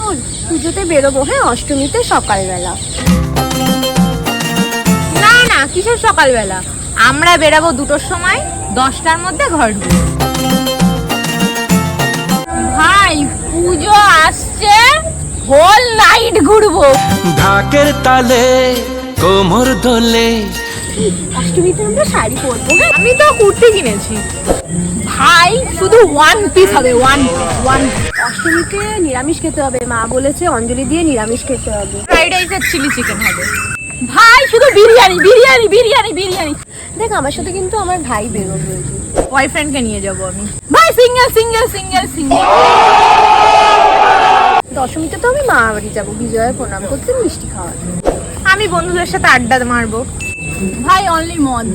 শোন, পুজোতে বেরোবো, হ্যাঁ, অষ্টমীতে সকালবেলা। না না, কিসের সকালবেলা? আমরা বেরাবো 2টোর সময়, 10টার মধ্যে ঘর ঢুকবো। ভাই পুজো আসছে, হোল নাইট ঘুরবো। ঢাকের তালে কোমর দোলে। অষ্টমীতে আমরা শাড়ি পরবো, হ্যাঁ। আমি তো কুর্তি কিনেছি ভাই, শুধু 1 পিস হবে, 1 অষ্টমীতে নিরামিষ খেতে হবে, মা বলেছে অঞ্জলি দিয়ে নিরামিষ খেতে হবে। ফ্রাইড রাইস আর চিলি চিকেন হবে। ভাই শুধু বিরিয়ানি বিরিয়ানি বিরিয়ানি বিরিয়ানি। দেখ, আমার সাথে কিন্তু আমার ভাই বেরোবে। বয়ফ্রেন্ডকে নিয়ে যাবো আমি। ভাই সিঙ্গেল সিঙ্গেল সিঙ্গেল সিঙ্গেল। দশমীতে তো আমি মা বাড়ি যাবো, বিজয়ের প্রণাম করতে, মিষ্টি খাওয়া। আমি বন্ধুদের সাথে আড্ডা মারবো। ভাই অনলি মদ।